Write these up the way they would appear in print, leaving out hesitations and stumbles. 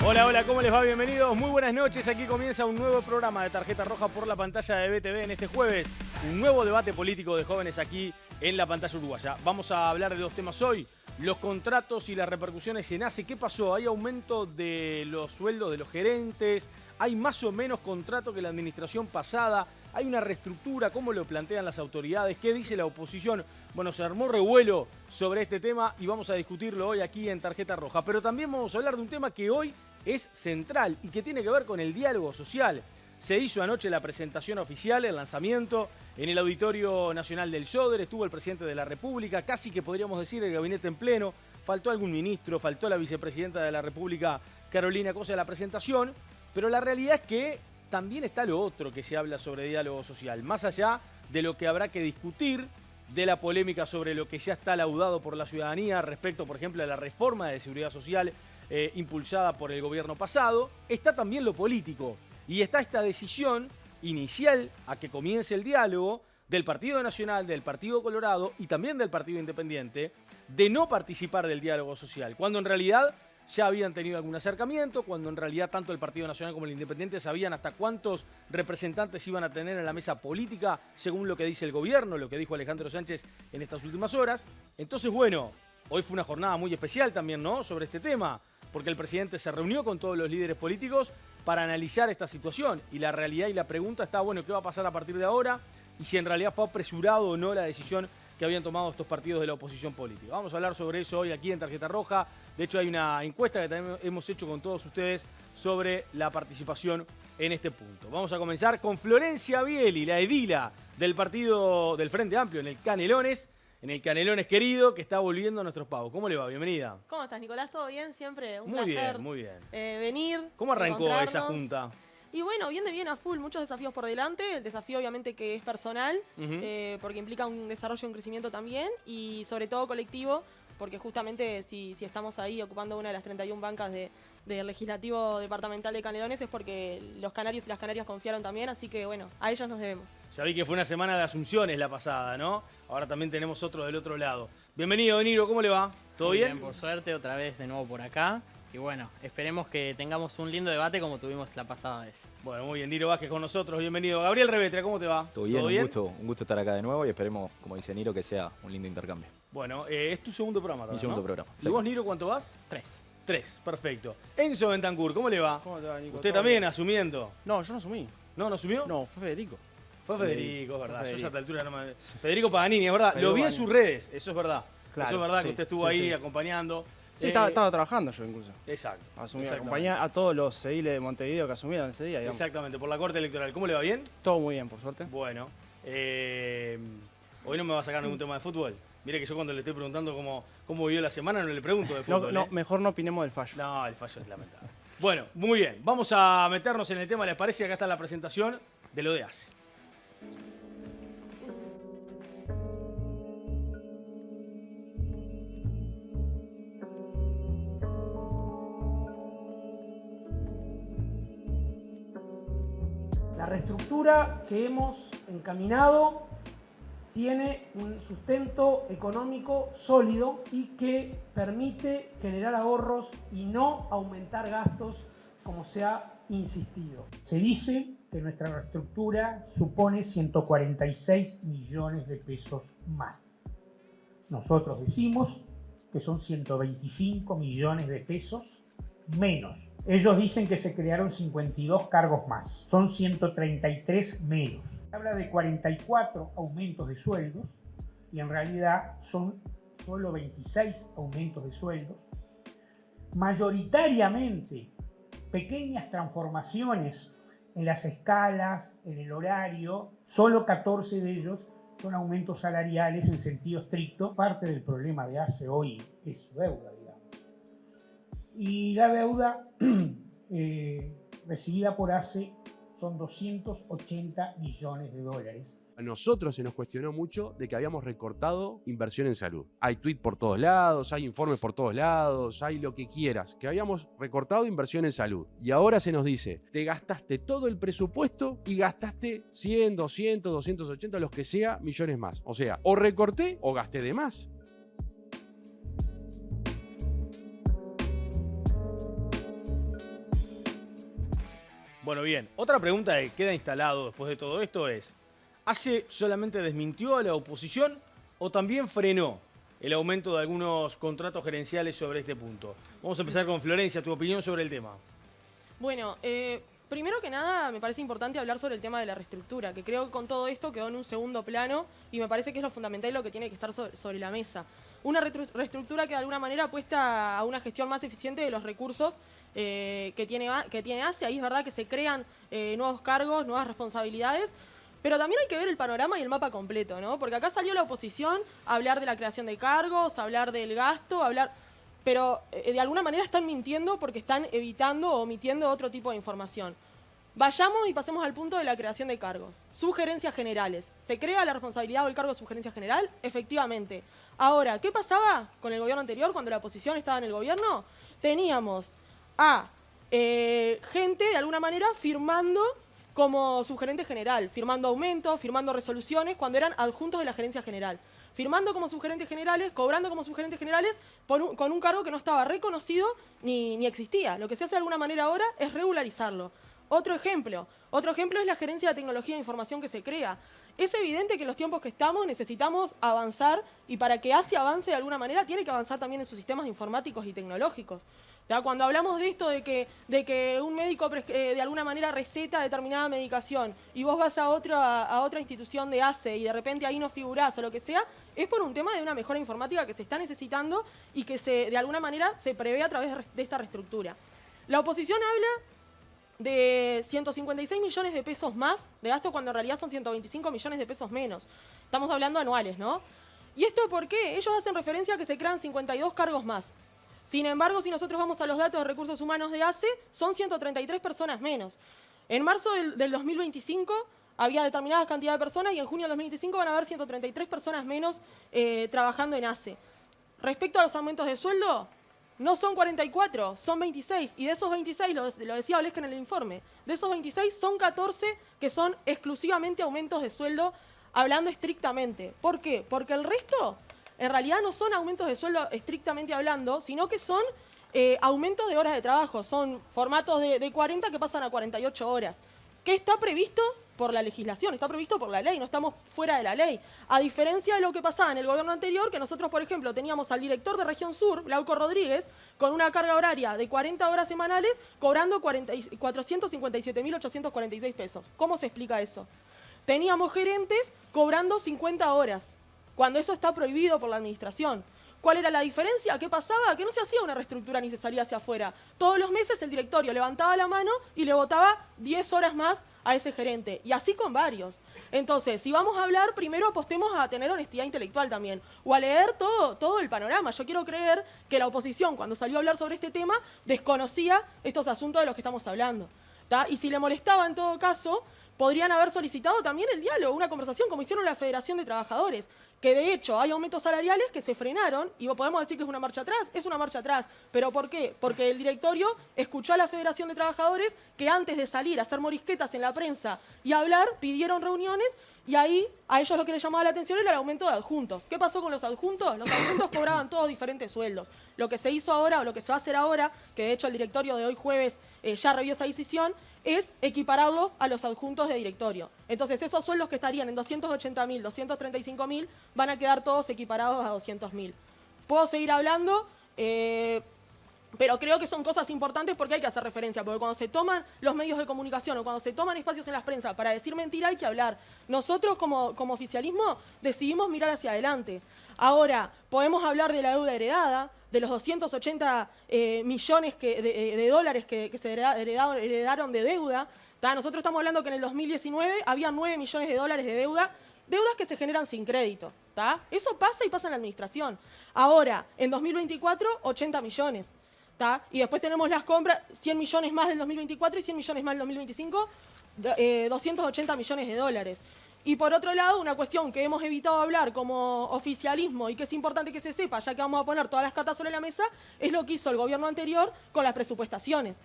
Hola, hola, ¿cómo les va? Bienvenidos, muy buenas noches. Aquí comienza un nuevo programa de Tarjeta Roja por la pantalla de BTV en este jueves. Un nuevo debate político de jóvenes aquí en la pantalla uruguaya. Vamos a hablar de dos temas hoy. Los contratos y las repercusiones en ACE. ¿Qué pasó? ¿Hay aumento de los sueldos de los gerentes? ¿Hay más o menos contrato que la administración pasada? ¿Hay una reestructura? ¿Cómo lo plantean las autoridades? ¿Qué dice la oposición? Bueno, se armó revuelo sobre este tema y vamos a discutirlo hoy aquí en Tarjeta Roja. Pero también vamos a hablar de un tema que hoy es central y que tiene que ver con el diálogo social. Se hizo anoche la presentación oficial, el lanzamiento, en el Auditorio Nacional del Soder. Estuvo el presidente de la República, casi que podríamos decir el gabinete en pleno. Faltó algún ministro, faltó la vicepresidenta de la República, Carolina Cosa, de la presentación. Pero la realidad es que también está lo otro que se habla sobre diálogo social. Más allá de lo que habrá que discutir, de la polémica sobre lo que ya está laudado por la ciudadanía respecto, por ejemplo, a la reforma de seguridad social impulsada por el gobierno pasado, está también lo político. Y está esta decisión inicial a que comience el diálogo del Partido Nacional, del Partido Colorado y también del Partido Independiente de no participar del diálogo social, cuando en realidad ya habían tenido algún acercamiento, cuando en realidad tanto el Partido Nacional como el Independiente sabían hasta cuántos representantes iban a tener en la mesa política, según lo que dice el gobierno, lo que dijo Alejandro Sánchez en estas últimas horas. Entonces, bueno, hoy fue una jornada muy especial también, ¿no?, sobre este tema, porque el presidente se reunió con todos los líderes políticos para analizar esta situación. Y la realidad y la pregunta está, bueno, ¿qué va a pasar a partir de ahora? Y si en realidad fue apresurado o no la decisión que habían tomado estos partidos de la oposición política. Vamos a hablar sobre eso hoy aquí en Tarjeta Roja. De hecho, hay una encuesta que también hemos hecho con todos ustedes sobre la participación en este punto. Vamos a comenzar con Florencia Bieli, la edila del partido del Frente Amplio en el Canelones querido, que está volviendo a nuestros pagos. ¿Cómo le va? Bienvenida. ¿Cómo estás, Nicolás? ¿Todo bien? Siempre un muy placer. Bien, muy bien. Venir. ¿Cómo arrancó esa junta? Y bueno, viene bien a full, muchos desafíos por delante. El desafío obviamente que es personal, porque implica un desarrollo y un crecimiento también, y sobre todo colectivo, porque justamente si estamos ahí ocupando una de las 31 bancas del legislativo departamental de Canelones es porque los canarios y las canarias confiaron también, así que bueno, a ellos nos debemos. Ya vi que fue una semana de asunciones la pasada, ¿no? Ahora también tenemos otro del otro lado. Bienvenido, Niro, ¿cómo le va? ¿Todo Muy bien? Por suerte, otra vez de nuevo por acá. Y bueno, esperemos que tengamos un lindo debate como tuvimos la pasada vez. Bueno, muy bien, Niro Vázquez con nosotros, bienvenido. Gabriel Revetra, ¿cómo te va? Todo bien, un gusto estar acá de nuevo y esperemos, como dice Niro, que sea un lindo intercambio. Bueno, es tu segundo programa también, Mi segundo ¿no? programa. ¿Y vos, Niro, cuánto vas? 3. 3, perfecto. Enzo Bentancur, ¿cómo le va? ¿Cómo te va, Nico? ¿Usted también asumiendo? No, yo no asumí. ¿No asumió? No, fue Federico. Fue Federico, es verdad. Fue Yo ya a Federico. esta altura no me... Federico Paganini, es verdad. Federico Lo vi en Paganini. sus redes, eso es verdad. Claro, eso es verdad sí, que usted estuvo sí, ahí sí. acompañando. Sí, estaba trabajando yo incluso. Exacto. Asumí, exactamente. acompañé a todos los ediles de Montevideo que asumieron ese día, digamos. Exactamente, por la Corte Electoral. ¿Cómo le va? ¿Bien? Todo muy bien, por suerte. Bueno, hoy no me va a sacar ningún tema de fútbol. Mire que yo cuando le estoy preguntando cómo vivió la semana no le pregunto de fútbol. No, mejor no opinemos del fallo. No, el fallo es lamentable. Bueno, muy bien. Vamos a meternos en el tema, ¿les parece? Acá está la presentación de lo de ACE. La reestructura que hemos encaminado tiene un sustento económico sólido y que permite generar ahorros y no aumentar gastos como se ha insistido. Se dice que nuestra reestructura supone 146 millones de pesos más. Nosotros decimos que son 125 millones de pesos menos. Ellos dicen que se crearon 52 cargos más. Son 133 menos. Habla de 44 aumentos de sueldos y en realidad son solo 26 aumentos de sueldos. Mayoritariamente pequeñas transformaciones en las escalas, en el horario. Solo 14 de ellos son aumentos salariales en sentido estricto. Parte del problema de ACE hoy es su deuda, digamos. Y la deuda recibida por ACE son 280 millones de dólares. A nosotros se nos cuestionó mucho de que habíamos recortado inversión en salud. Hay tweets por todos lados, hay informes por todos lados, hay lo que quieras, que habíamos recortado inversión en salud. Y ahora se nos dice, te gastaste todo el presupuesto y gastaste 100, 200, 280, los que sea, millones más. O sea, o recorté o gasté de más. Bueno, bien. Otra pregunta que queda instalado después de todo esto es, ¿ACE solamente desmintió a la oposición o también frenó el aumento de algunos contratos gerenciales sobre este punto? Vamos a empezar con Florencia, tu opinión sobre el tema. Bueno, primero que nada me parece importante hablar sobre el tema de la reestructura, que creo que con todo esto quedó en un segundo plano y me parece que es lo fundamental y lo que tiene que estar sobre la mesa. Una reestructura que de alguna manera apuesta a una gestión más eficiente de los recursos que tiene ACE. Ahí es verdad que se crean nuevos cargos, nuevas responsabilidades, pero también hay que ver el panorama y el mapa completo, ¿no? Porque acá salió la oposición a hablar de la creación de cargos, a hablar del gasto, pero de alguna manera están mintiendo porque están evitando o omitiendo otro tipo de información. Vayamos y pasemos al punto de la creación de cargos. Sugerencias generales. ¿Se crea la responsabilidad o el cargo de sugerencia general? Efectivamente. Ahora, ¿qué pasaba con el gobierno anterior cuando la oposición estaba en el gobierno? Teníamos a gente, de alguna manera, firmando como sugerente general, firmando aumentos, firmando resoluciones, cuando eran adjuntos de la gerencia general. Firmando como sugerentes generales, cobrando como sugerentes generales, con un cargo que no estaba reconocido ni existía. Lo que se hace de alguna manera ahora es regularizarlo. Otro ejemplo es la gerencia de tecnología e información que se crea. Es evidente que en los tiempos que estamos necesitamos avanzar y para que ACE avance de alguna manera tiene que avanzar también en sus sistemas informáticos y tecnológicos. ¿Ya? Cuando hablamos de esto de que un médico de alguna manera receta determinada medicación y vos vas a otra institución de ACE y de repente ahí no figurás o lo que sea, es por un tema de una mejora informática que se está necesitando y que de alguna manera se prevé a través de esta reestructura. La oposición habla de 156 millones de pesos más de gasto cuando en realidad son 125 millones de pesos menos. Estamos hablando anuales, ¿no? ¿Y esto por qué? Ellos hacen referencia a que se crean 52 cargos más. Sin embargo, si nosotros vamos a los datos de recursos humanos de ACE, son 133 personas menos. En marzo del 2025 había determinada cantidad de personas y en junio del 2025 van a haber 133 personas menos trabajando en ACE. Respecto a los aumentos de sueldo, no son 44, son 26. Y de esos 26, lo decía Oleska en el informe, de esos 26 son 14 que son exclusivamente aumentos de sueldo, hablando estrictamente. ¿Por qué? Porque el resto en realidad no son aumentos de sueldo estrictamente hablando, sino que son aumentos de horas de trabajo. Son formatos de 40 que pasan a 48 horas. ¿Qué está previsto? Por la legislación, está previsto por la ley, no estamos fuera de la ley. A diferencia de lo que pasaba en el gobierno anterior, que nosotros, por ejemplo, teníamos al director de Región Sur, Glauco Rodríguez, con una carga horaria de 40 horas semanales, cobrando 457.846 pesos. ¿Cómo se explica eso? Teníamos gerentes cobrando 50 horas, cuando eso está prohibido por la administración. ¿Cuál era la diferencia? ¿Qué pasaba? Que no se hacía una reestructura ni se salía hacia afuera. Todos los meses el directorio levantaba la mano y le votaba 10 horas más a ese gerente. Y así con varios. Entonces, si vamos a hablar, primero apostemos a tener honestidad intelectual también. O a leer todo el panorama. Yo quiero creer que la oposición, cuando salió a hablar sobre este tema, desconocía estos asuntos de los que estamos hablando. ¿Tá? Y si le molestaba en todo caso, podrían haber solicitado también el diálogo, una conversación como hicieron la Federación de Trabajadores. Que de hecho hay aumentos salariales que se frenaron y podemos decir que es una marcha atrás, es una marcha atrás. ¿Pero por qué? Porque el directorio escuchó a la Federación de Trabajadores que antes de salir a hacer morisquetas en la prensa y hablar, pidieron reuniones y ahí a ellos lo que les llamaba la atención era el aumento de adjuntos. ¿Qué pasó con los adjuntos? Los adjuntos cobraban todos diferentes sueldos. Lo que se hizo ahora o lo que se va a hacer ahora, que de hecho el directorio de hoy jueves ya revió esa decisión, es equipararlos a los adjuntos de directorio. Entonces, esos sueldos que estarían en 280.000, 235.000, van a quedar todos equiparados a 200.000. Puedo seguir hablando, pero creo que son cosas importantes porque hay que hacer referencia, porque cuando se toman los medios de comunicación o cuando se toman espacios en las prensa para decir mentira hay que hablar. Nosotros como oficialismo decidimos mirar hacia adelante. Ahora, podemos hablar de la deuda heredada, de los 280 millones de dólares que se heredaron de deuda. ¿Tá? Nosotros estamos hablando que en el 2019 había 9 millones de dólares de deudas que se generan sin crédito. ¿Tá? Eso pasa y pasa en la administración. Ahora, en 2024, 80 millones. ¿Tá? Y después tenemos las compras, 100 millones más del 2024 y 100 millones más del 2025, 280 millones de dólares. Y por otro lado, una cuestión que hemos evitado hablar como oficialismo y que es importante que se sepa, ya que vamos a poner todas las cartas sobre la mesa, es lo que hizo el gobierno anterior con las presupuestaciones.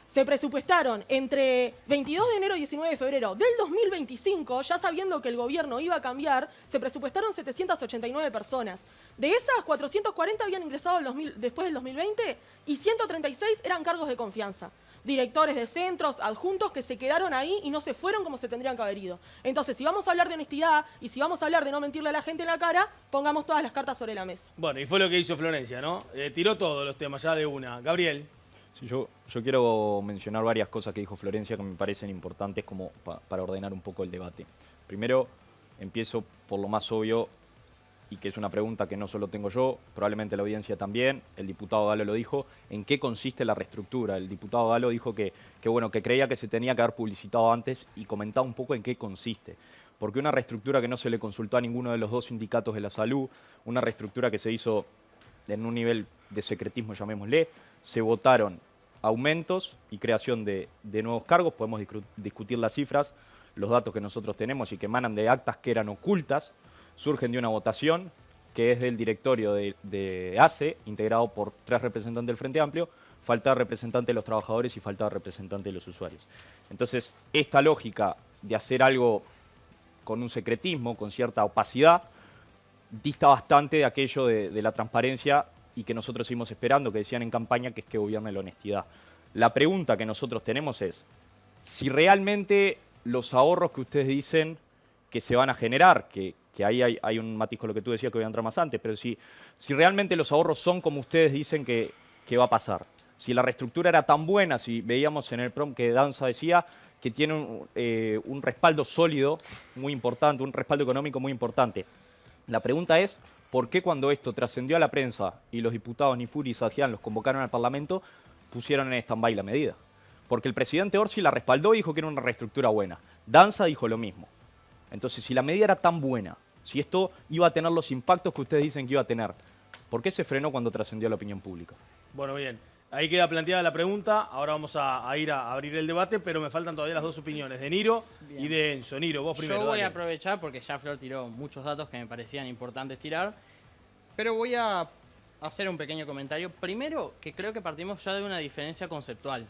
Se presupuestaron entre 22 de enero y 19 de febrero del 2025, ya sabiendo que el gobierno iba a cambiar, se presupuestaron 789 personas. De esas, 440 habían ingresado después del 2020 y 136 eran cargos de confianza. directores de centros, adjuntos que se quedaron ahí y no se fueron como se tendrían que haber ido. Entonces, si vamos a hablar de honestidad y si vamos a hablar de no mentirle a la gente en la cara, pongamos todas las cartas sobre la mesa. Bueno, y fue lo que hizo Florencia, ¿no? Tiró todos los temas ya de una. Gabriel. Sí, yo quiero mencionar varias cosas que dijo Florencia que me parecen importantes como para ordenar un poco el debate. Primero, empiezo por lo más obvio y que es una pregunta que no solo tengo yo, probablemente la audiencia también, el diputado Galo lo dijo, ¿en qué consiste la reestructura? El diputado Galo dijo que creía que se tenía que haber publicitado antes y comentaba un poco en qué consiste. Porque una reestructura que no se le consultó a ninguno de los dos sindicatos de la salud, una reestructura que se hizo en un nivel de secretismo, llamémosle, se votaron aumentos y creación de nuevos cargos, podemos discutir las cifras, los datos que nosotros tenemos y que emanan de actas que eran ocultas, surgen de una votación que es del directorio de ACE, integrado por 3 representantes del Frente Amplio, falta de representante de los trabajadores y falta de representante de los usuarios. Entonces, esta lógica de hacer algo con un secretismo, con cierta opacidad, dista bastante de aquello de la transparencia y que nosotros seguimos esperando, que decían en campaña, que es que gobierne la honestidad. La pregunta que nosotros tenemos es, si realmente los ahorros que ustedes dicen que se van a generar, que ahí hay un matiz con lo que tú decías que voy a entrar más antes, pero si realmente los ahorros son como ustedes dicen que va a pasar, si la reestructura era tan buena, si veíamos en el PROM que Danza decía que tiene un respaldo sólido muy importante, un respaldo económico muy importante. La pregunta es, ¿por qué cuando esto trascendió a la prensa y los diputados Nifuri y Sajian los convocaron al Parlamento, pusieron en stand-by la medida? Porque el presidente Orsi la respaldó y dijo que era una reestructura buena. Danza dijo lo mismo. Entonces, si la medida era tan buena, si esto iba a tener los impactos que ustedes dicen que iba a tener, ¿por qué se frenó cuando trascendió a la opinión pública? Bueno, bien. Ahí queda planteada la pregunta. Ahora vamos a ir a abrir el debate, pero me faltan todavía las dos opiniones de Niro y de Enzo. Niro, vos primero. Yo voy dale. a aprovechar porque ya Flor tiró muchos datos que me parecían importantes tirar, pero voy a hacer un pequeño comentario. Primero, que creo que partimos ya de una diferencia conceptual.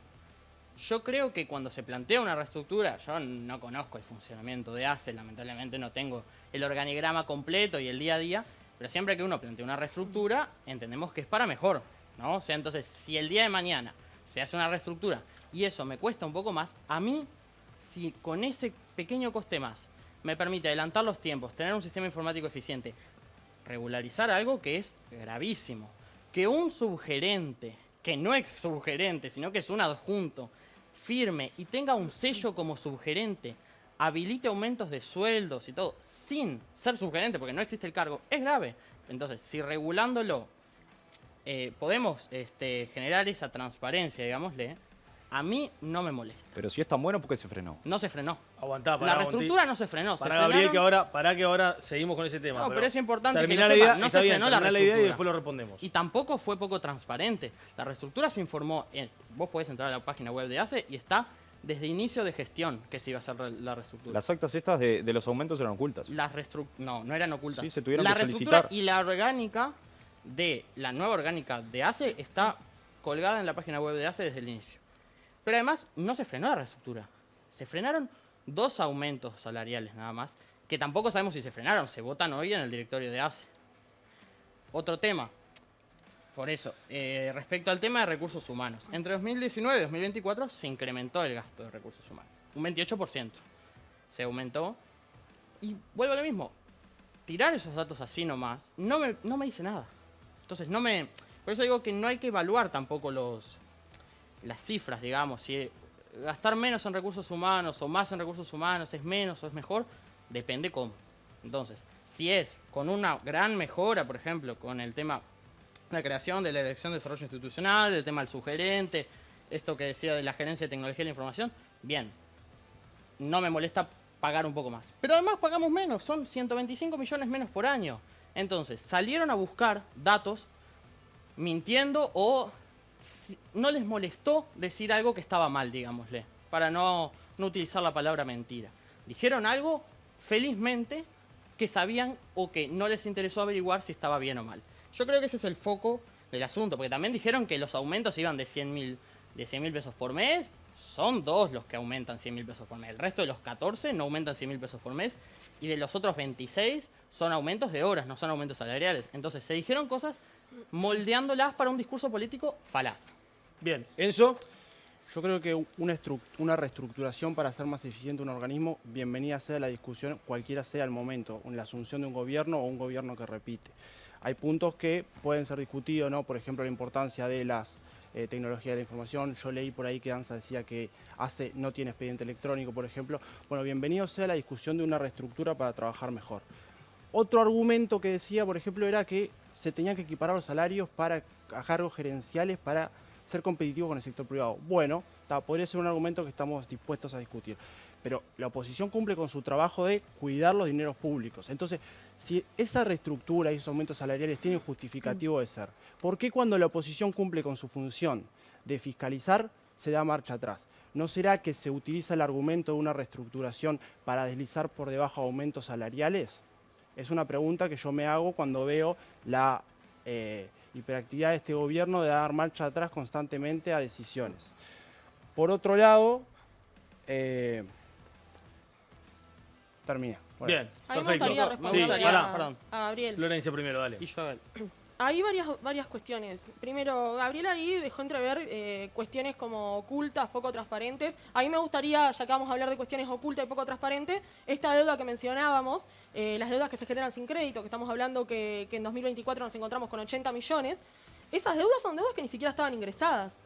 Yo creo que cuando se plantea una reestructura, yo no conozco el funcionamiento de ACE, lamentablemente no tengo el organigrama completo y el día a día, pero siempre que uno plantea una reestructura, entendemos que es para mejor, ¿no? O sea, entonces, si el día de mañana se hace una reestructura y eso me cuesta un poco más, a mí, si con ese pequeño coste más me permite adelantar los tiempos, tener un sistema informático eficiente, regularizar algo que es gravísimo, que un subgerente, que no es subgerente, sino que es un adjunto, firme y tenga un sello como subgerente, habilite aumentos de sueldos y todo, sin ser subgerente, porque no existe el cargo, es grave. Entonces, si regulándolo podemos generar esa transparencia, digámosle, a mí no me molesta. Pero si es tan bueno, ¿por qué se frenó? No se frenó. Aguantá, La reestructura no se frenó. Para Gabriel, que ahora seguimos con ese tema. No, pero es importante que terminá lo la sepa, idea, no está se bien, frenó la terminá la idea y reestructura. después lo respondemos. Y tampoco fue poco transparente. La reestructura se informó, vos podés entrar a la página web de ACE y está desde inicio de gestión que se iba a hacer la reestructura. Las actas estas de los aumentos eran ocultas. No eran ocultas. Sí, se tuvieron la que reestructura solicitar. y la orgánica de la nueva orgánica de ACE está colgada en la página web de ACE desde el inicio. Pero además no se frenó la reestructura. Se frenaron 2 aumentos salariales nada más, que tampoco sabemos si se frenaron. Se votan hoy en el directorio de ACE. Otro tema. Por eso, respecto al tema de recursos humanos. Entre 2019 y 2024 se incrementó el gasto de recursos humanos. Un 28%. Se aumentó. Y vuelvo a lo mismo. Tirar esos datos así nomás no me dice nada. Entonces por eso digo que no hay que evaluar tampoco las cifras, digamos. Si gastar menos en recursos humanos o más en recursos humanos es menos o es mejor, depende cómo. Entonces, si es con una gran mejora, por ejemplo, con el tema de la creación de la Dirección de Desarrollo Institucional, el tema del subgerente, esto que decía de la Gerencia de Tecnología y la Información, bien, no me molesta pagar un poco más. Pero además pagamos menos, son 125 millones menos por año. Entonces, salieron a buscar datos mintiendo o no les molestó decir algo que estaba mal, digámosle, para no utilizar la palabra mentira. Dijeron algo, felizmente, que sabían o que no les interesó averiguar si estaba bien o mal. Yo creo que ese es el foco del asunto, porque también dijeron que los aumentos iban de 100.000 pesos por mes. Son 2 los que aumentan 100.000 pesos por mes. El resto de los 14 no aumentan 100.000 pesos por mes. Y de los otros 26 son aumentos de horas, no son aumentos salariales. Entonces se dijeron cosas moldeándolas para un discurso político falaz. Bien, Enzo. Yo creo que una reestructuración para hacer más eficiente un organismo, bienvenida sea la discusión, cualquiera sea el momento, la asunción de un gobierno o un gobierno que repite. Hay puntos que pueden ser discutidos, ¿no? Por ejemplo, la importancia de las tecnologías de la información. Yo leí por ahí que ANSA decía que ACE no tiene expediente electrónico, por ejemplo. Bueno, bienvenido sea la discusión de una reestructura para trabajar mejor. Otro argumento que decía, por ejemplo, era que se tenían que equiparar los salarios a cargos gerenciales para ser competitivos con el sector privado. Bueno, podría ser un argumento que estamos dispuestos a discutir. Pero la oposición cumple con su trabajo de cuidar los dineros públicos. Entonces, si esa reestructura y esos aumentos salariales tienen justificativo de ser, ¿por qué cuando la oposición cumple con su función de fiscalizar se da marcha atrás? ¿No será que se utiliza el argumento de una reestructuración para deslizar por debajo aumentos salariales? Es una pregunta que yo me hago cuando veo la hiperactividad de este gobierno de dar marcha atrás constantemente a decisiones. Por otro lado, termina. Bueno. Bien, A mí me perfecto. gustaría responder perdón. a Gabriel. Florencia primero, dale. Y yo, Hay varias cuestiones. Primero, Gabriel ahí dejó entrever cuestiones como ocultas, poco transparentes. A mí me gustaría, ya que vamos a hablar de cuestiones ocultas y poco transparentes, esta deuda que mencionábamos, las deudas que se generan sin crédito, que estamos hablando que en 2024 nos encontramos con 80 millones, esas deudas son deudas que ni siquiera estaban ingresadas.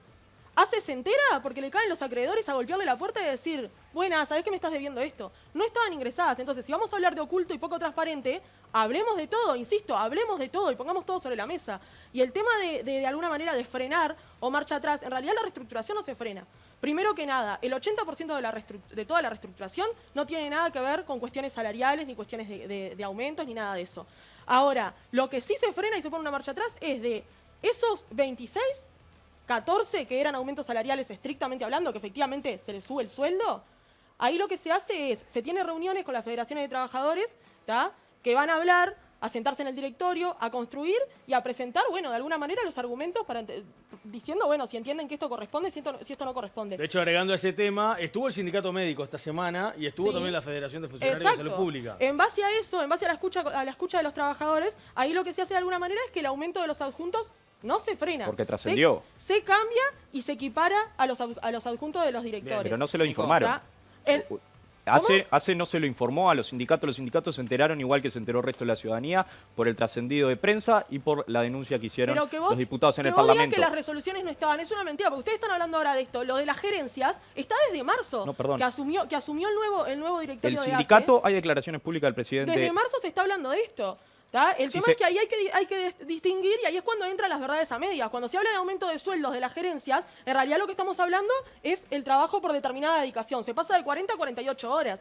ACE se entera porque le caen los acreedores a golpearle la puerta y decir, buena, ¿sabés que me estás debiendo esto? No estaban ingresadas. Entonces, si vamos a hablar de oculto y poco transparente, hablemos de todo, insisto, hablemos de todo y pongamos todo sobre la mesa. Y el tema de alguna manera de frenar o marcha atrás, en realidad la reestructuración no se frena. Primero que nada, el 80% de toda la reestructuración no tiene nada que ver con cuestiones salariales, ni cuestiones de aumentos, ni nada de eso. Ahora, lo que sí se frena y se pone una marcha atrás es de esos 26, 14 que eran aumentos salariales estrictamente hablando, que efectivamente se les sube el sueldo. Ahí lo que se hace es, se tiene reuniones con las federaciones de trabajadores, ¿tá? Que van a hablar, a sentarse en el directorio, a construir y a presentar, bueno, de alguna manera los argumentos para diciendo, bueno, si entienden que esto corresponde, si esto no corresponde. De hecho, agregando a ese tema, estuvo el sindicato médico esta semana y estuvo también la Federación de Funcionarios de Salud Pública. En base a eso, en base a la escucha de los trabajadores, ahí lo que se hace de alguna manera es que el aumento de los adjuntos no se frena. Porque trascendió. Se cambia y se equipara a los adjuntos de los directores. Pero no se lo informaron. ACE no se lo informó a los sindicatos se enteraron igual que se enteró el resto de la ciudadanía por el trascendido de prensa y por la denuncia que hicieron los diputados en el Parlamento. Que las resoluciones no estaban, es una mentira, porque ustedes están hablando ahora de esto. Lo de las gerencias está desde marzo, no, perdón. que asumió el nuevo directorio del de sindicato. ACE. Hay declaraciones públicas del presidente. Desde marzo se está hablando de esto. El tema es que ahí hay que distinguir y ahí es cuando entran las verdades a medias. Cuando se habla de aumento de sueldos de las gerencias, en realidad lo que estamos hablando es el trabajo por determinada dedicación. Se pasa de 40 a 48 horas.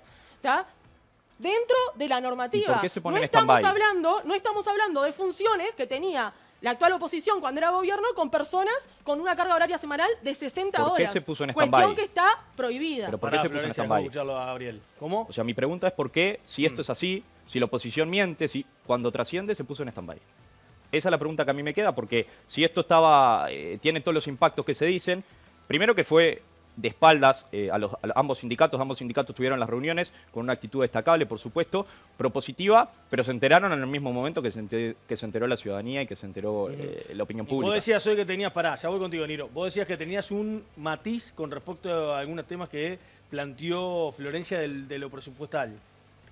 Dentro de la normativa. ¿Y por qué se pone no estamos hablando de funciones que tenía la actual oposición cuando era gobierno con personas con una carga horaria semanal de 60 horas. ¿Por qué se puso en stand-by? Cuestión que está prohibida. ¿Pero por qué se puso en stand-by? Escucharlo a Gabriel. ¿Cómo? O sea, mi pregunta es por qué, si esto es así, si la oposición miente, si cuando trasciende se puso en stand-by. Esa es la pregunta que a mí me queda, porque si esto tiene todos los impactos que se dicen, primero que fue de espaldas a ambos sindicatos tuvieron las reuniones con una actitud destacable, por supuesto, propositiva, pero se enteraron en el mismo momento que se enteró la ciudadanía y que se enteró la opinión pública. Vos decías hoy que tenías, ya voy contigo, Niro, vos decías que tenías un matiz con respecto a algunos temas que planteó Florencia de lo presupuestal.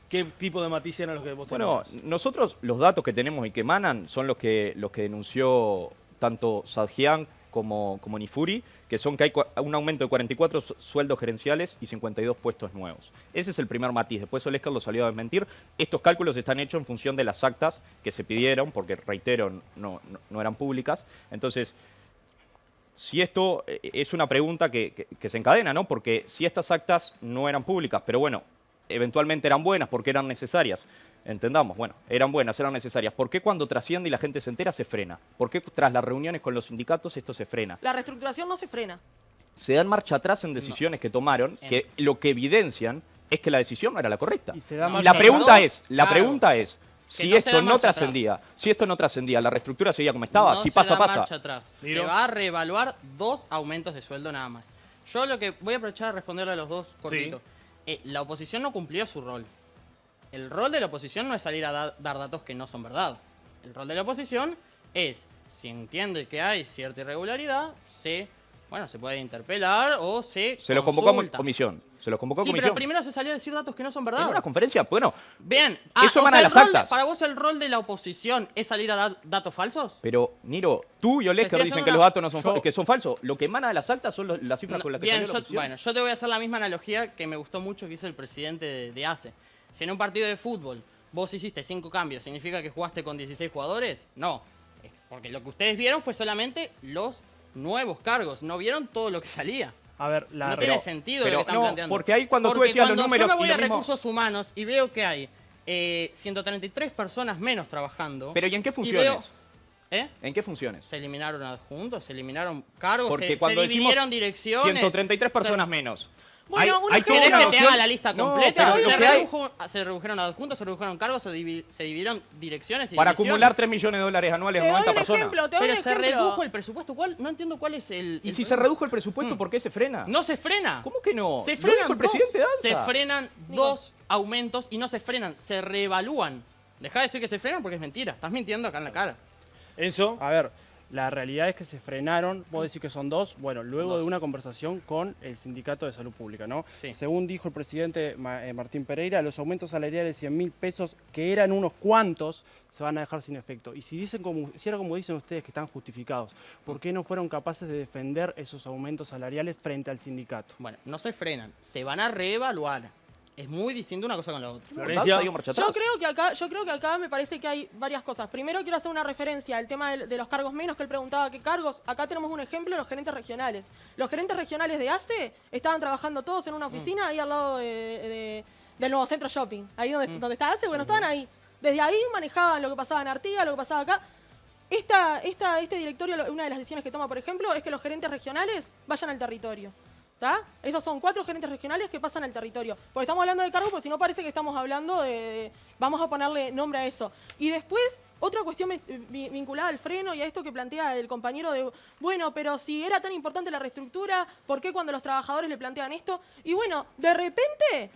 ¿Qué tipo de matices eran los que vos tenías? Bueno, nosotros los datos que tenemos y que emanan son los que denunció tanto Sadjian como Nifuri, que son que hay un aumento de 44 sueldos gerenciales y 52 puestos nuevos. Ese es el primer matiz. Después Olesker lo salió a desmentir. Estos cálculos están hechos en función de las actas que se pidieron, porque, reitero, no eran públicas. Entonces, si esto es una pregunta que se encadena, ¿no? Porque si estas actas no eran públicas, pero bueno, eventualmente eran buenas porque eran necesarias. Entendamos, bueno, eran buenas, eran necesarias. ¿Por qué cuando trasciende y la gente se entera se frena? ¿Por qué tras las reuniones con los sindicatos esto se frena? La reestructuración no se frena. Se dan marcha atrás en decisiones que tomaron, que lo que evidencian es que la decisión no era la correcta. Y la pregunta es, si esto no trascendía, la reestructura seguía como estaba, si pasa. Marcha atrás. Se va a reevaluar 2 aumentos de sueldo nada más. Yo lo que voy a aprovechar a responderle a los dos cortito. La oposición no cumplió su rol. El rol de la oposición no es salir a dar datos que no son verdad. El rol de la oposición es, si entiende que hay cierta irregularidad, se Bueno, se puede interpelar o se los convocó a consulta. comisión. Se los convocó a Sí, comisión. pero primero se salió a decir datos que no son verdad. ¿En una conferencia? Bueno, Bien. Eso o emana sea, las el rol actas. ¿Para vos el rol de la oposición es salir a dar datos falsos? pero Niro, tú y Olesker Estoy dicen haciendo que los una- datos no son que son falsos. Lo que emana de las actas son las cifras con las que Bien, salió la oposición. bueno, yo te voy a hacer la misma analogía que me gustó mucho que hizo el presidente de ACE. Si en un partido de fútbol vos hiciste 5 cambios, ¿significa que jugaste con 16 jugadores? No. Es porque lo que ustedes vieron fue solamente los nuevos cargos. No vieron todo lo que salía. A ver, No tiene sentido lo pero que están no, planteando. porque ahí cuando tú Porque decías los cuando números yo me voy y a lo mismo- recursos humanos y veo que hay 133 personas menos trabajando. Pero ¿y en qué y funciones? veo- ¿Eh? ¿En qué funciones? Se eliminaron adjuntos, se eliminaron cargos, Porque se cuando decimos dividieron direcciones. 133 personas menos. Bueno, un hay ejemplo- toda ¿Querés una que te noción- haga la lista No, completa? pero lo que hay- Se redujeron adjuntos, se redujeron cargos, se dividieron direcciones y Para divisiones. acumular 3 millones de dólares anuales Te a doy 90 un personas. ejemplo, te doy Pero un se ejemplo. redujo el presupuesto. No entiendo cuál es el... Y el si se problema. redujo el presupuesto, ¿por qué se frena? No se frena. ¿Cómo que no? Se Lo frenan dijo el presidente dos. Danza. Se frenan Nico. 2 aumentos y no se frenan, se reevalúan. Deja de decir que se frenan porque es mentira. Estás mintiendo acá en la cara. Enzo. A ver, la realidad es que se frenaron, vos decís que son 2, bueno, luego Dos. de una conversación con el Sindicato de Salud Pública, ¿no? Sí. Según dijo el presidente Martín Pereira, los aumentos salariales de 100.000 pesos, que eran unos cuantos, se van a dejar sin efecto. Y si era como dicen ustedes que están justificados, ¿por qué no fueron capaces de defender esos aumentos salariales frente al sindicato? Bueno, no se frenan, se van a reevaluar. Es muy distinto una cosa con la otra. Florencia. Danza dio marcha atrás. Yo creo que acá me parece que hay varias cosas. Primero quiero hacer una referencia al tema de los cargos menos, que él preguntaba qué cargos. Acá tenemos un ejemplo, los gerentes regionales. Los gerentes regionales de ACE estaban trabajando todos en una oficina ahí al lado del nuevo centro shopping. Ahí donde está ACE, bueno, estaban ahí. Desde ahí manejaban lo que pasaba en Artigas, lo que pasaba acá. Este directorio, una de las decisiones que toma, por ejemplo, es que los gerentes regionales vayan al territorio. ¿Está? Esos son 4 gerentes regionales que pasan al territorio. Porque estamos hablando de cargos, porque si no parece que estamos hablando de... Vamos a ponerle nombre a eso. Y después, otra cuestión vinculada al freno y a esto que plantea el compañero de... Bueno, pero si era tan importante la reestructura, ¿por qué cuando los trabajadores le plantean esto? Y bueno, de repente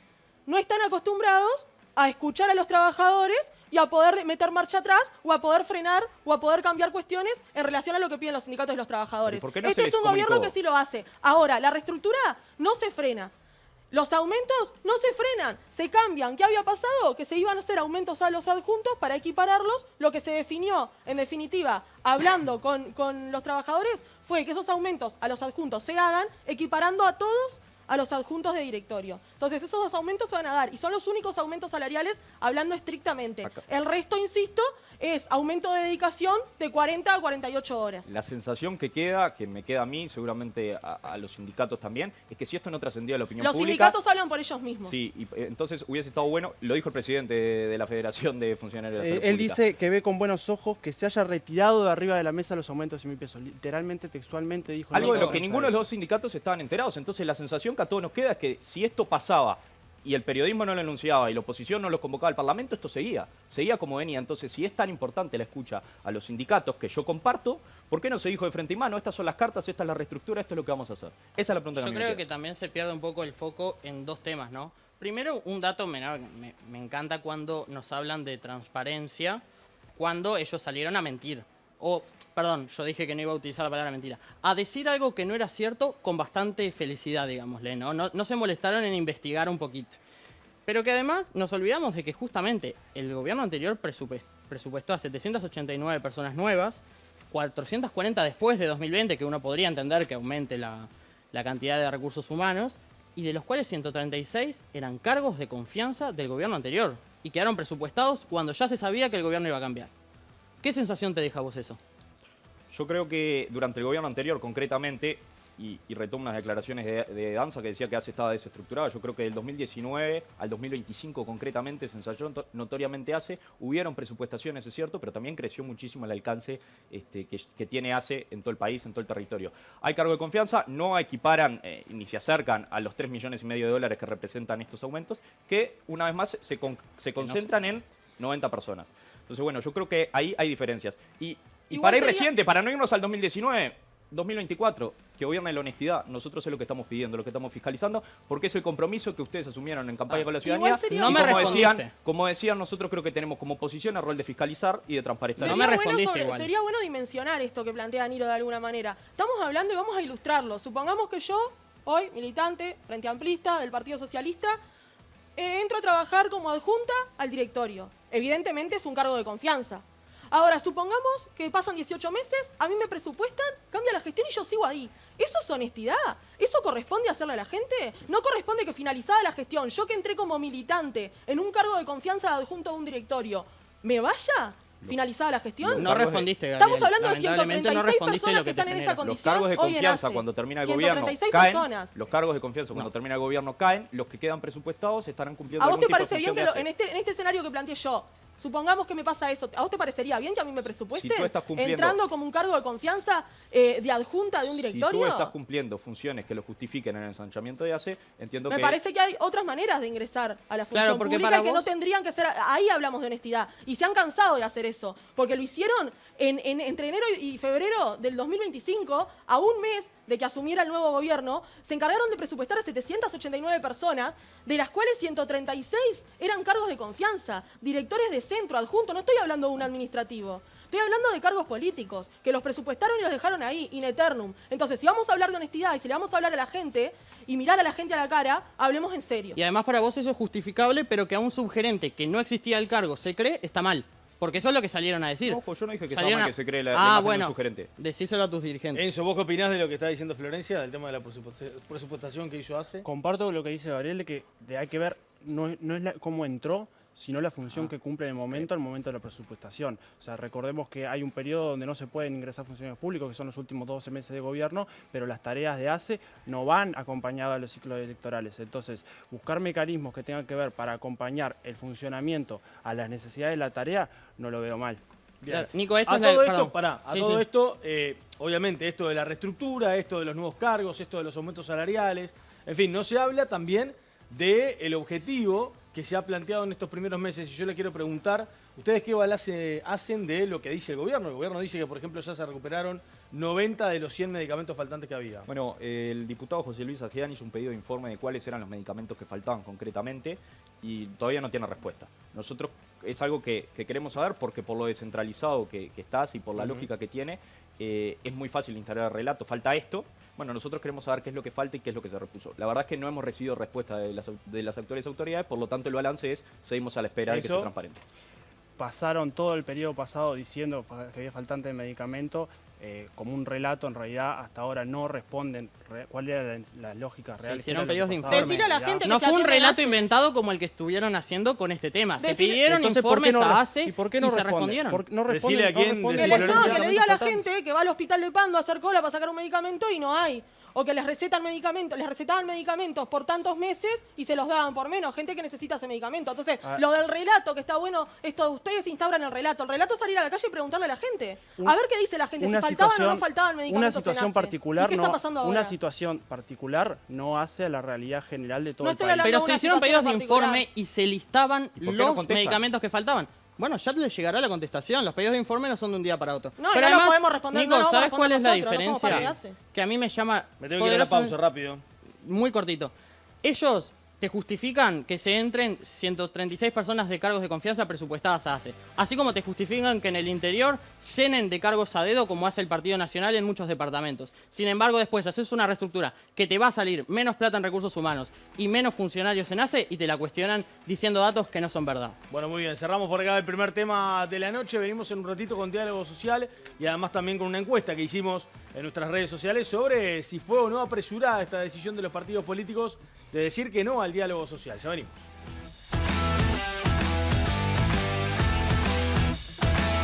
no están acostumbrados a escuchar a los trabajadores y a poder meter marcha atrás o a poder frenar o a poder cambiar cuestiones en relación a lo que piden los sindicatos y los trabajadores. ¿Pero por qué no Este se es les un gobierno comunicó? que sí lo hace. Ahora, la reestructura no se frena. Los aumentos no se frenan, se cambian. ¿Qué había pasado? Que se iban a hacer aumentos a los adjuntos para equipararlos. Lo que se definió, en definitiva, hablando con los trabajadores, fue que esos aumentos a los adjuntos se hagan equiparando a todos a los adjuntos de directorio. Entonces, esos 2 aumentos se van a dar y son los únicos aumentos salariales hablando estrictamente. Acá. El resto, insisto, es aumento de dedicación de 40 a 48 horas. La sensación que queda, que me queda a mí, seguramente a los sindicatos también, es que si esto no trascendía a la opinión Los pública... sindicatos hablan por ellos mismos. Sí, y entonces hubiese estado bueno, lo dijo el presidente de la Federación de Funcionarios de la Salud Él Pública. dice que ve con buenos ojos que se haya retirado de arriba de la mesa los aumentos de 100.000 pesos. Literalmente, textualmente dijo... Algo de no, lo que no, ninguno de eso. los sindicatos estaban enterados. Entonces la sensación que a todos nos queda es que si esto pasaba y el periodismo no lo anunciaba y la oposición no los convocaba al Parlamento, esto seguía como venía. Entonces, si es tan importante la escucha a los sindicatos, que yo comparto, ¿por qué no se dijo de frente y mano? Estas son las cartas, esta es la reestructura, esto es lo que vamos a hacer. Esa es la pregunta que a Yo mí me creo queda. que también se pierde un poco el foco en 2 temas, ¿no? Primero, un dato menor, me encanta cuando nos hablan de transparencia, cuando ellos salieron a mentir. Perdón, yo dije que no iba a utilizar la palabra mentira. A decir algo que no era cierto con bastante felicidad, digámosle, ¿no? No se molestaron en investigar un poquito. Pero que además nos olvidamos de que justamente el gobierno anterior presupuestó a 789 personas nuevas, 440 después de 2020, que uno podría entender que aumente la cantidad de recursos humanos, y de los cuales 136 eran cargos de confianza del gobierno anterior, y quedaron presupuestados cuando ya se sabía que el gobierno iba a cambiar. ¿Qué sensación te deja vos eso? Yo creo que durante el gobierno anterior, concretamente, y retomo unas declaraciones de Danza que decía que ACE estaba desestructurado, yo creo que del 2019 al 2025 concretamente, se ensayó notoriamente ACE, hubieron presupuestaciones, es cierto, pero también creció muchísimo el alcance que tiene ACE en todo el país, en todo el territorio. Hay cargo de confianza, no equiparan ni se acercan a los 3,5 millones de dólares que representan estos aumentos, que una vez más se concentran en 90 personas. Entonces, bueno, yo creo que ahí hay diferencias. Y Igual para ir sería- reciente, para no irnos al 2019, 2024, que gobierne la honestidad. Nosotros es lo que estamos pidiendo, lo que estamos fiscalizando, porque es el compromiso que ustedes asumieron en campaña con la ciudadanía. No me como decían, nosotros creo que tenemos como oposición el rol de fiscalizar y de transparentar. No me respondiste igual. Sería bueno dimensionar esto que plantea Niro de alguna manera. Estamos hablando y vamos a ilustrarlo. Supongamos que yo, hoy, militante, frente amplista del Partido Socialista, entro a trabajar como adjunta al directorio. Evidentemente es un cargo de confianza. Ahora, supongamos que pasan 18 meses, a mí me presupuestan, cambia la gestión y yo sigo ahí. ¿Eso es honestidad? ¿Eso corresponde hacerle a la gente? No corresponde que finalizada la gestión, yo que entré como militante en un cargo de confianza adjunto a un directorio, ¿me vaya? ¿Finalizada la gestión? No respondiste, Gabriel. Estamos hablando de Lamentablemente 136 no respondiste personas lo que que te están en esa genera. condición. Los cargos de hoy en confianza ACE. cuando termina el gobierno 136 caen. personas. Los cargos de confianza cuando termina el gobierno caen. Los que quedan presupuestados estarán cumpliendo ¿A vos algún te tipo de parece bien función que que hace. en este escenario que planteé yo, supongamos que me pasa eso, ¿a vos te parecería bien que a mí me presupuesten? Si tú estás cumpliendo- entrando como un cargo de confianza de adjunta de un directorio. Si tú estás cumpliendo funciones que lo justifiquen en el ensanchamiento de ACE, entiendo Me que... parece que hay otras maneras de ingresar a la función Claro, porque pública para y que no vos- tendrían que ser... Ahí hablamos de honestidad. Y se han cansado de hacer eso. Porque lo hicieron entre enero y febrero del 2025, a un mes de que asumiera el nuevo gobierno, se encargaron de presupuestar a 789 personas, de las cuales 136 eran cargos de confianza, directores de centro, adjunto. No estoy hablando de un administrativo. Estoy hablando de cargos políticos, que los presupuestaron y los dejaron ahí, in eternum. Entonces, si vamos a hablar de honestidad y si le vamos a hablar a la gente y mirar a la gente a la cara, hablemos en serio. Y además para vos eso es justificable, pero que a un subgerente que no existía el cargo se cree, está mal. Porque eso es lo que salieron a decir. Ojo, yo no dije que Salieron estaba mal a- que se cree la Ah, imagen de un bueno, sugerente. decíselo a tus dirigentes. Enzo, ¿vos qué opinás de lo que está diciendo Florencia, del tema de la presupuestación que hizo ACE? Comparto lo que dice Gabriel, de que hay que ver no es cómo entró, sino la función que cumple en el momento, al momento de la presupuestación. O sea, recordemos que hay un periodo donde no se pueden ingresar funcionarios públicos, que son los últimos 12 meses de gobierno, pero las tareas de ACE no van acompañadas a los ciclos electorales. Entonces, buscar mecanismos que tengan que ver para acompañar el funcionamiento a las necesidades de la tarea, no lo veo mal. Bien. Claro, Nico, eso A es la- todo esto, perdón. pará, a Sí, todo sí. esto, obviamente, esto de la reestructura, esto de los nuevos cargos, esto de los aumentos salariales, en fin, no se habla también del objetivo que se ha planteado en estos primeros meses. Y yo le quiero preguntar, ¿ustedes qué balance hacen de lo que dice el gobierno? El gobierno dice que, por ejemplo, ya se recuperaron 90 de los 100 medicamentos faltantes que había. Bueno, el diputado José Luis Ajian hizo un pedido de informe de cuáles eran los medicamentos que faltaban concretamente y todavía no tiene respuesta. Nosotros es algo que queremos saber porque por lo descentralizado que estás y por la lógica que tiene, es muy fácil instalar el relato. Falta esto. Bueno, nosotros queremos saber qué es lo que falta y qué es lo que se repuso. La verdad es que no hemos recibido respuesta de las actuales autoridades, por lo tanto el balance es, seguimos a la espera de que Eso. sea transparente. Pasaron todo el periodo pasado diciendo que había faltante de medicamento, como un relato. En realidad hasta ahora no responden cuál era la lógica real. hicieron qué era pedidos lo de que pasaba. informe. Decirle a la gente que No se fue un atiende a relato ACE. inventado como el que estuvieron haciendo con este tema. Se Decirle- pidieron Entonces, ¿por qué informes no a res- ACE ¿y por qué no se responden? respondieron. ¿Por qué no responden? Decile a quién, responden decile Que, a los Florencia. que le diga a la medicamentos gente que va al hospital de Pando a hacer cola para sacar un medicamento y no hay. O que les recetan medicamentos, les recetaban medicamentos por tantos meses y se los daban por menos. Gente que necesita ese medicamento. Entonces, Ah. lo del relato, que está bueno, esto de ustedes instauran el relato. El relato es salir a la calle y preguntarle a la gente. A ver qué dice la gente, si faltaban o no faltaban medicamentos. una en situación ACE. particular ¿Y qué está pasando ahora? una situación particular no hace a la realidad general de todo No el estoy país. hablando Pero de se una hicieron situación pedidos de particular. informe y se listaban ¿Y por qué no los contestan? medicamentos que faltaban. Bueno, ya les llegará la contestación. Los pedidos de informe no son de un día para otro. No, y Pero no lo además, podemos responder, Nico, no lo vamos a ¿sabes cuál responder es la nosotros, no somos diferencia? parte de ACE. Que a mí me llama Me tengo que ir a la pausa poderosamente- rápido. Muy cortito. Ellos te justifican que se entren 136 personas de cargos de confianza presupuestadas a ACE. Así como te justifican que en el interior llenen de cargos a dedo como hace el Partido Nacional en muchos departamentos. Sin embargo, después haces una reestructura que te va a salir menos plata en recursos humanos y menos funcionarios en ACE y te la cuestionan diciendo datos que no son verdad. Bueno, muy bien, cerramos por acá el primer tema de la noche. Venimos en un ratito con diálogo social y además también con una encuesta que hicimos en nuestras redes sociales sobre si fue o no apresurada esta decisión de los partidos políticos de decir que no al diálogo social. Ya venimos.